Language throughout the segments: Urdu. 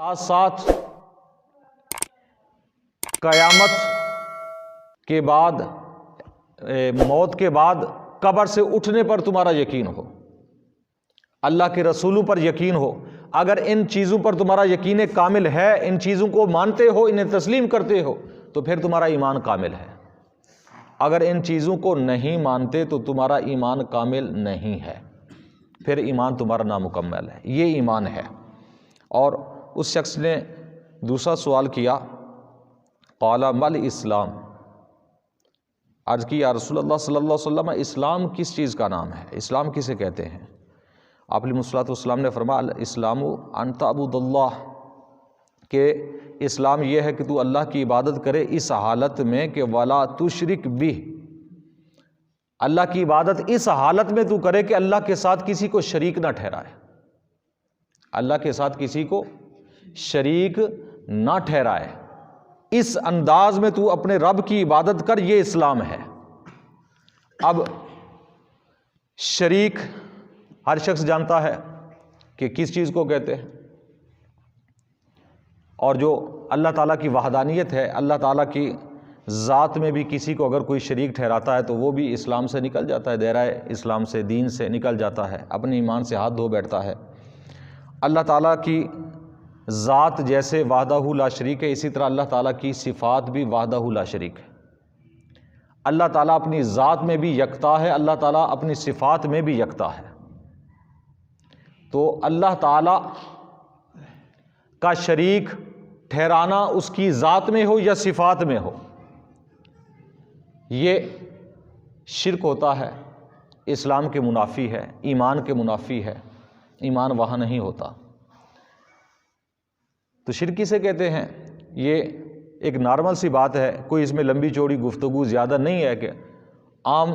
ساتھ ساتھ قیامت کے بعد، موت کے بعد قبر سے اٹھنے پر تمہارا یقین ہو، اللہ کے رسولوں پر یقین ہو۔ اگر ان چیزوں پر تمہارا یقین کامل ہے، ان چیزوں کو مانتے ہو، انہیں تسلیم کرتے ہو، تو پھر تمہارا ایمان کامل ہے۔ اگر ان چیزوں کو نہیں مانتے تو تمہارا ایمان کامل نہیں ہے، پھر ایمان تمہارا نامکمل ہے۔ یہ ایمان ہے۔ اور اس شخص نے دوسرا سوال کیا، قال مل اسلام، عرض کی یا رسول اللہ صلی اللہ علیہ وسلم اسلام کس چیز کا نام ہے، اسلام کسے کہتے ہیں؟ آپ علیہ الصلوۃ والسلام نے فرمایا الاسلام ان تعبد اللہ، کہ اسلام یہ ہے کہ تو اللہ کی عبادت کرے اس حالت میں کہ ولا تشرک بہ، اللہ کی عبادت اس حالت میں تو کرے کہ اللہ کے ساتھ کسی کو شریک نہ ٹھہرائے، اللہ کے ساتھ کسی کو شریک نہ ٹھہرائے، اس انداز میں تو اپنے رب کی عبادت کر، یہ اسلام ہے۔ اب شریک ہر شخص جانتا ہے کہ کس چیز کو کہتے ہیں، اور جو اللہ تعالیٰ کی وحدانیت ہے، اللہ تعالیٰ کی ذات میں بھی کسی کو اگر کوئی شریک ٹھہراتا ہے تو وہ بھی اسلام سے نکل جاتا ہے، دائرہ اسلام سے، دین سے نکل جاتا ہے، اپنے ایمان سے ہاتھ دھو بیٹھتا ہے۔ اللہ تعالیٰ کی ذات جیسے وحدہ لا شریک ہے، اسی طرح اللہ تعالیٰ کی صفات بھی وحدہ لا شریک ہے۔ اللہ تعالیٰ اپنی ذات میں بھی یکتا ہے، اللہ تعالیٰ اپنی صفات میں بھی یکتا ہے۔ تو اللہ تعالیٰ کا شریک ٹھہرانا اس کی ذات میں ہو یا صفات میں ہو، یہ شرک ہوتا ہے، اسلام کے منافی ہے، ایمان کے منافی ہے، ایمان وہاں نہیں ہوتا۔ تو شرک کسے کہتے ہیں؟ یہ ایک نارمل سی بات ہے، کوئی اس میں لمبی چوڑی گفتگو زیادہ نہیں ہے، کہ عام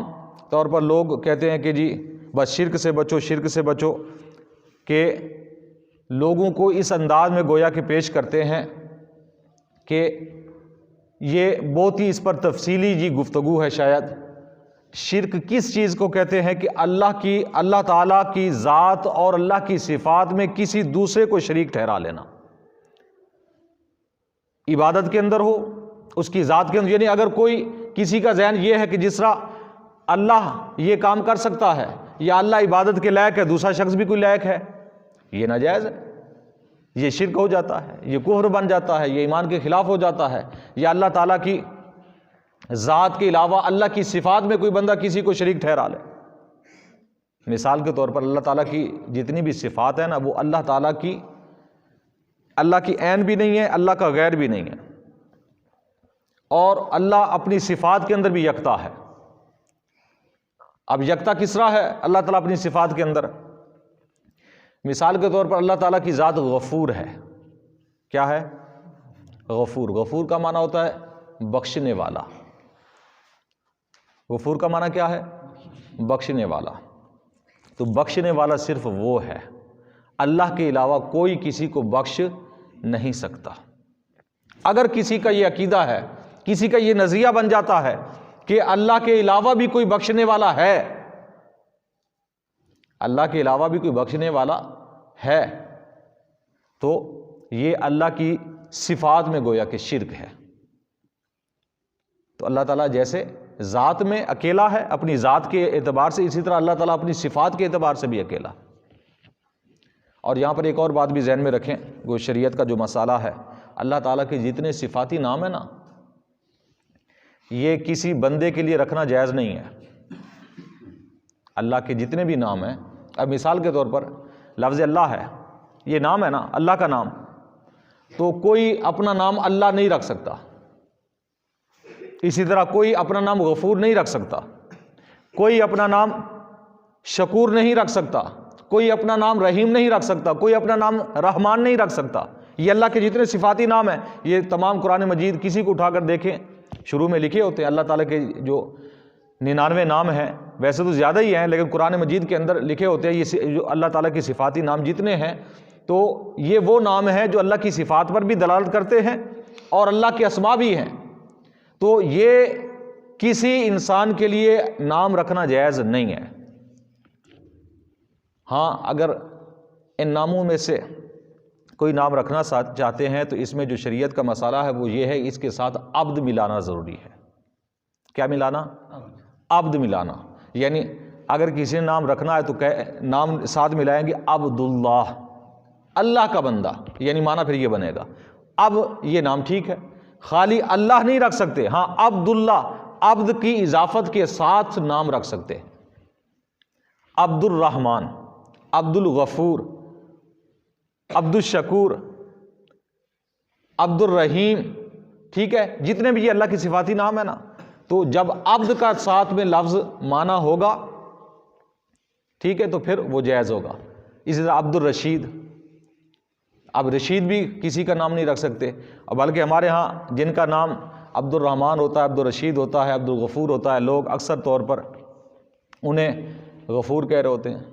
طور پر لوگ کہتے ہیں کہ جی بس شرک سے بچو، شرک سے بچو، کہ لوگوں کو اس انداز میں گویا کہ پیش کرتے ہیں کہ یہ بہت ہی اس پر تفصیلی جی گفتگو ہے شاید۔ شرک کس چیز کو کہتے ہیں؟ کہ اللہ تعالیٰ کی ذات اور اللہ کی صفات میں کسی دوسرے کو شریک ٹھہرا لینا، عبادت کے اندر ہو، اس کی ذات کے اندر، یعنی اگر کوئی کسی کا ذہن یہ ہے کہ جس طرح اللہ یہ کام کر سکتا ہے یا اللہ عبادت کے لائق ہے، دوسرا شخص بھی کوئی لائق ہے، یہ ناجائز ہے، یہ شرک ہو جاتا ہے، یہ کفر بن جاتا ہے، یہ ایمان کے خلاف ہو جاتا ہے۔ یا اللہ تعالیٰ کی ذات کے علاوہ اللہ کی صفات میں کوئی بندہ کسی کو شریک ٹھہرا لے۔ مثال کے طور پر اللہ تعالیٰ کی جتنی بھی صفات ہیں نا، وہ اللہ تعالیٰ کی عین بھی نہیں ہے، اللہ کا غیر بھی نہیں ہے، اور اللہ اپنی صفات کے اندر بھی یکتا ہے۔ اب یکتا کس طرح ہے اللہ تعالیٰ اپنی صفات کے اندر؟ مثال کے طور پر اللہ تعالیٰ کی ذات غفور ہے۔ کیا ہے؟ غفور۔ غفور کا معنی ہوتا ہے بخشنے والا۔ غفور کا معنی کیا ہے؟ بخشنے والا۔ تو بخشنے والا صرف وہ ہے، اللہ کے علاوہ کوئی کسی کو بخش نہیں سکتا۔ اگر کسی کا یہ عقیدہ ہے، کسی کا یہ نظریہ بن جاتا ہے کہ اللہ کے علاوہ بھی کوئی بخشنے والا ہے، اللہ کے علاوہ بھی کوئی بخشنے والا ہے، تو یہ اللہ کی صفات میں گویا کہ شرک ہے۔ تو اللہ تعالیٰ جیسے ذات میں اکیلا ہے اپنی ذات کے اعتبار سے، اسی طرح اللہ تعالیٰ اپنی صفات کے اعتبار سے بھی اکیلا۔ اور یہاں پر ایک اور بات بھی ذہن میں رکھیں، وہ شریعت کا جو مسئلہ ہے، اللہ تعالیٰ کے جتنے صفاتی نام ہیں نا، یہ کسی بندے کے لیے رکھنا جائز نہیں ہے۔ اللہ کے جتنے بھی نام ہیں، اب مثال کے طور پر لفظ اللہ ہے، یہ نام ہے نا، اللہ کا نام، تو کوئی اپنا نام اللہ نہیں رکھ سکتا، اسی طرح کوئی اپنا نام غفور نہیں رکھ سکتا، کوئی اپنا نام شکور نہیں رکھ سکتا، کوئی اپنا نام رحیم نہیں رکھ سکتا، کوئی اپنا نام رحمان نہیں رکھ سکتا۔ یہ اللہ کے جتنے صفاتی نام ہیں، یہ تمام قرآن مجید کسی کو اٹھا کر دیکھیں، شروع میں لکھے ہوتے ہیں اللہ تعالیٰ کے جو 99 نام ہیں، ویسے تو زیادہ ہی ہیں، لیکن قرآن مجید کے اندر لکھے ہوتے ہیں یہ جو اللہ تعالیٰ کی صفاتی نام جتنے ہیں، تو یہ وہ نام ہیں جو اللہ کی صفات پر بھی دلالت کرتے ہیں اور اللہ کے اسما بھی ہیں۔ تو یہ کسی انسان کے لیے نام رکھنا جائز نہیں ہے۔ ہاں، اگر ان ناموں میں سے کوئی نام رکھنا چاہتے ہیں تو اس میں جو شریعت کا مسئلہ ہے وہ یہ ہے، اس کے ساتھ عبد ملانا ضروری ہے۔ کیا ملانا؟ عبد ملانا، یعنی اگر کسی نے نام رکھنا ہے تو نام ساتھ ملائیں گے عبداللہ، اللہ کا بندہ، یعنی معنی پھر یہ بنے گا۔ اب یہ نام ٹھیک ہے، خالی اللہ نہیں رکھ سکتے، ہاں عبداللہ، عبد کی اضافت کے ساتھ نام رکھ سکتے، عبد الرحمن، عبد الغفور، عبد الشکور، عبد الرحیم، ٹھیک ہے، جتنے بھی یہ اللہ کی صفاتی نام ہے نا، تو جب عبد کا ساتھ میں لفظ مانا ہوگا، ٹھیک ہے، تو پھر وہ جائز ہوگا۔ اسی طرح عبد الرشید، اب رشید بھی کسی کا نام نہیں رکھ سکتے، بلکہ ہمارے ہاں جن کا نام عبد الرحمن ہوتا ہے، عبد الرشید ہوتا ہے، عبد الغفور ہوتا ہے، لوگ اکثر طور پر انہیں غفور کہہ رہے ہوتے ہیں،